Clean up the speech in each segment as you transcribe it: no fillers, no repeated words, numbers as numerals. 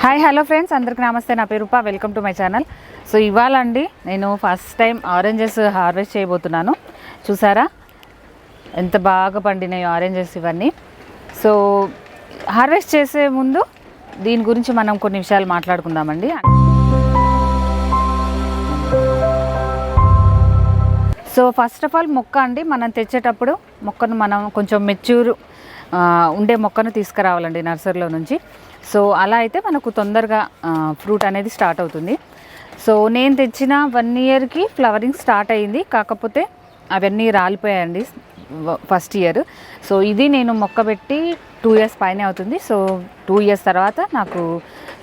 Hi hello friends, అందరికి నమస్తే. నా పేరు Rupa. Welcome to my channel. So ఇవాళ అండి నేను ఫస్ట్ టైం ఆరెంజెస్ హార్వెస్ట్ చేయబోతున్నాను. చూసారా ఎంత బాగా పండినాయి ఆరెంజెస్ ఇవన్నీ. సో హార్వెస్ట్ చేసే ముందు దీని గురించి మనం కొన్ని విషయాలు మాట్లాడుకుందామండి. సో ఫస్ట్ ఆఫ్ ఆల్ మొక్క అండి, మనం తెచ్చేటప్పుడు మొక్కను మనం కొంచెం మెచ్యూర్ ఉండే మొక్కను తీసుకురావాలండి నర్సరీలో నుంచి. సో అలా అయితే మనకు తొందరగా ఫ్రూట్ అనేది స్టార్ట్ అవుతుంది. సో నేను తెచ్చిన 1 ఇయర్కి ఫ్లవరింగ్ స్టార్ట్ అయ్యింది, కాకపోతే అవన్నీ రాలిపోయాయండి ఫస్ట్ ఇయర్. సో ఇది నేను మొక్క పెట్టి 2 ఇయర్స్ పైనే అవుతుంది. సో 2 ఇయర్స్ తర్వాత నాకు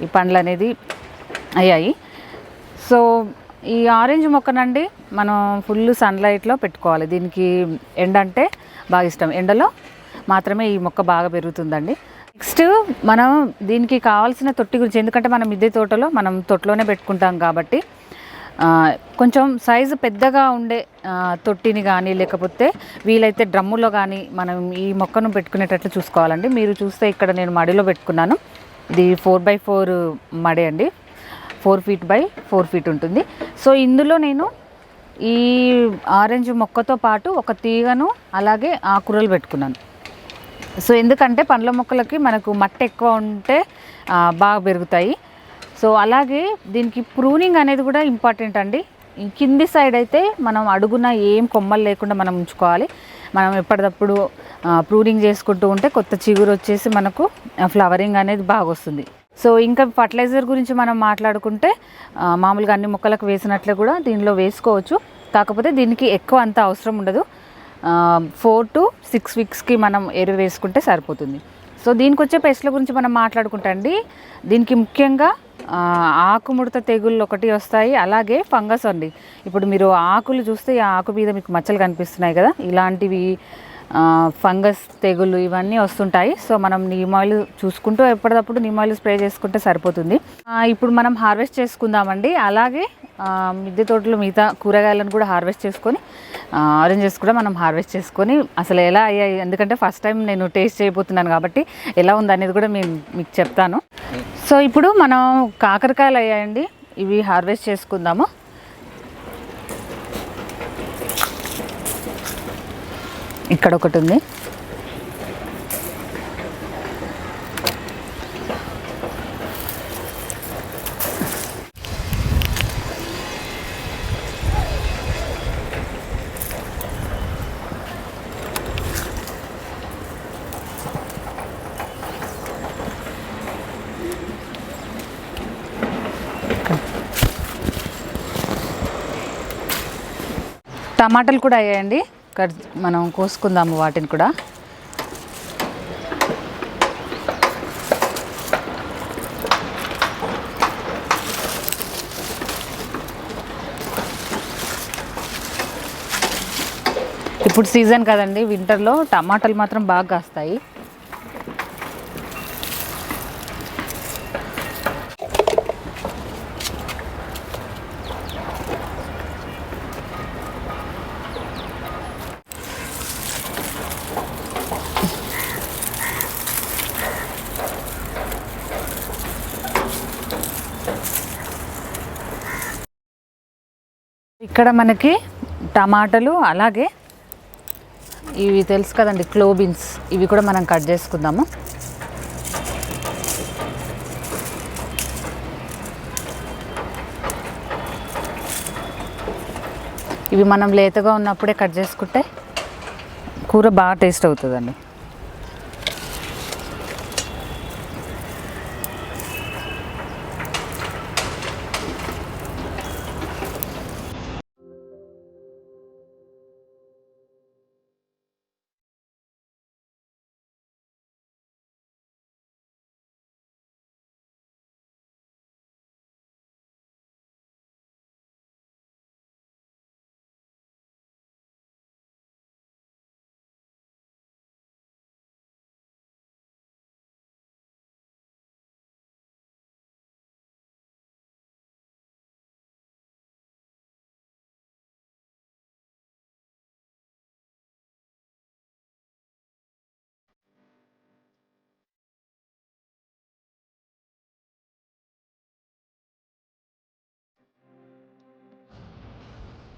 ఈ పండ్లు అనేది అయ్యాయి. సో ఈ ఆరెంజ్ మొక్కనండి మనం ఫుల్ సన్లైట్లో పెట్టుకోవాలి. దీనికి ఎండ అంటే బాగా ఇష్టం, ఎండలో మాత్రమే ఈ మొక్క బాగా పెరుగుతుందండి. నెక్స్ట్ మనం దీనికి కావాల్సిన తొట్టి గురించి, ఎందుకంటే మనం మిద్దె తోటలో మనం తొట్లోనే పెట్టుకుంటాం కాబట్టి కొంచెం సైజు పెద్దగా ఉండే తొట్టిని కానీ లేకపోతే వీలైతే డ్రమ్ములో కానీ మనం ఈ మొక్కను పెట్టుకునేటట్లు చూసుకోవాలండి. మీరు చూస్తే ఇక్కడ నేను మడిలో పెట్టుకున్నాను. ఇది 4x4 మడి అండి, 4 feet by 4 feet ఉంటుంది. సో ఇందులో నేను ఈ ఆరెంజ్ మొక్కతో పాటు ఒక తీగను అలాగే ఆకుకూరలు పెట్టుకున్నాను. సో ఎందుకంటే పండ్ల మొక్కలకి మనకు మట్టి ఎక్కువ ఉంటే బాగా పెరుగుతాయి. సో అలాగే దీనికి ప్రూనింగ్ అనేది కూడా ఇంపార్టెంట్ అండి. కింది సైడ్ అయితే మనం అడుగున ఏం కొమ్మలు లేకుండా మనం ఉంచుకోవాలి. మనం ఎప్పటికప్పుడు ప్రూనింగ్ చేసుకుంటూ ఉంటే కొత్త చిగురు వచ్చేసి మనకు ఫ్లవరింగ్ అనేది బాగా వస్తుంది. సో ఇంకా ఫర్టిలైజర్ గురించి మనం మాట్లాడుకుంటే మామూలుగా అన్ని మొక్కలకు వేసినట్లే కూడా దీనిలో వేసుకోవచ్చు. కాకపోతే దీనికి ఎక్కువ అంత అవసరం ఉండదు. 4 to 6 weeksకి మనం ఎరువు వేసుకుంటే సరిపోతుంది. సో దీనికి వచ్చే పెస్ట్ల గురించి మనం మాట్లాడుకుంటే అండి, దీనికి ముఖ్యంగా ఆకుముడత తెగుళ్ళు ఒకటి వస్తాయి, అలాగే ఫంగస్ అండి. ఇప్పుడు మీరు ఆకులు చూస్తే ఈ ఆకు మీద మీకు మచ్చలు కనిపిస్తున్నాయి కదా, ఇలాంటివి ఫంగస్ తెగుళ్ళు ఇవన్నీ వస్తుంటాయి. సో మనం నీమ్ ఆయిల్ చూసుకుంటూ ఎప్పటికప్పుడు నీమ్ ఆయిల్ స్ప్రే చేసుకుంటే సరిపోతుంది. ఇప్పుడు మనం హార్వెస్ట్ చేసుకుందామండి. అలాగే మిద్దె తోటలో మిగతా కూరగాయలను కూడా హార్వెస్ట్ చేసుకొని ఆరెంజెస్ కూడా మనం హార్వెస్ట్ చేసుకొని అసలు ఎలా అయ్యాయి, ఎందుకంటే ఫస్ట్ టైం నేను టేస్ట్ చేయబోతున్నాను కాబట్టి ఎలా ఉంది అనేది కూడా మీకు చెప్తాను. సో ఇప్పుడు మనం కాకరకాయలు అయ్యాయండి, ఇవి హార్వెస్ట్ చేసుకుందాము. ఇక్కడ ఒకటి ఉంది. టమాటాలు కూడా అయ్యాయండి, మనం కోసుకుందాము వాటిని కూడా. ఇప్పుడు సీజన్ కదండి, వింటర్లో టమాటాలు మాత్రం బాగా కాస్తాయి. ఇక్కడ మనకి టమాటాలు అలాగే ఇవి తెలుసు కదండి క్లోబీన్స్, ఇవి కూడా మనం కట్ చేసుకుందాము. ఇవి మనం లేతగా ఉన్నప్పుడే కట్ చేసుకుంటే కూర బాగా టేస్ట్ అవుతుందండి.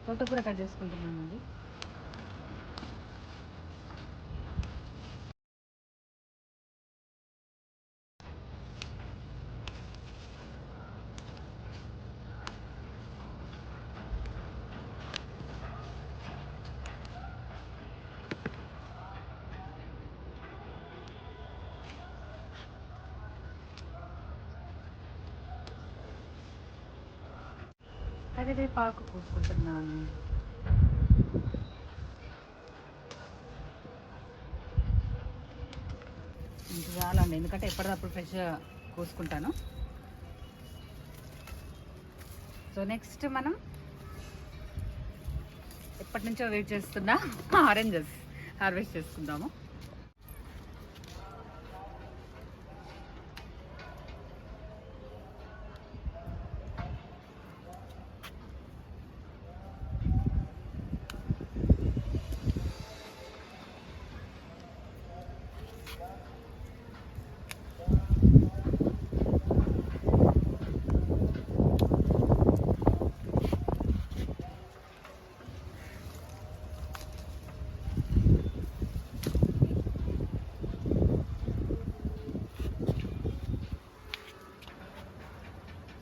తోటకూర కట్ చేసుకుంటున్నానండి. కరివేపాకు కోసుకుంటున్నాను. ఇంక చాలండి, ఎందుకంటే ఎప్పటికప్పుడు ఫ్రెష్గా కోసుకుంటాను. సో నెక్స్ట్ మనం ఎప్పటి నుంచో వెయిట్ చేస్తున్నా ఆరెంజెస్ హార్వెస్ట్ చేసుకుందాము.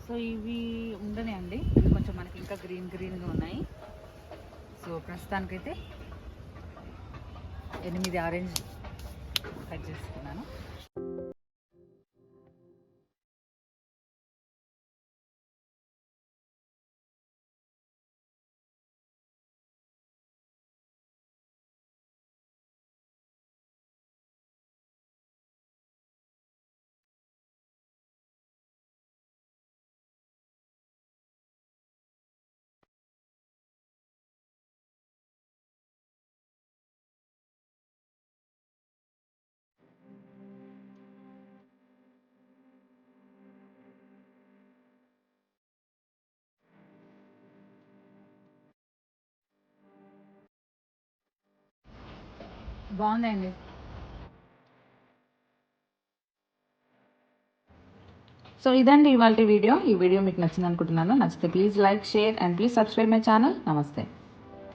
సో ఇవి ఉండనే అండి, ఇవి కొంచెం మనకి ఇంకా గ్రీన్గా ఉన్నాయి. సో ప్రస్తుతానికైతే 8 ఆరెంజ్ కట్ చేసుకున్నాను. బాగుందండి. సో ఇదండి ఇవాళ వీడియో. ఈ వీడియో మీకు నచ్చింది అనుకుంటున్నాను. నచ్చితే please like, share and please subscribe my channel. నమస్తే.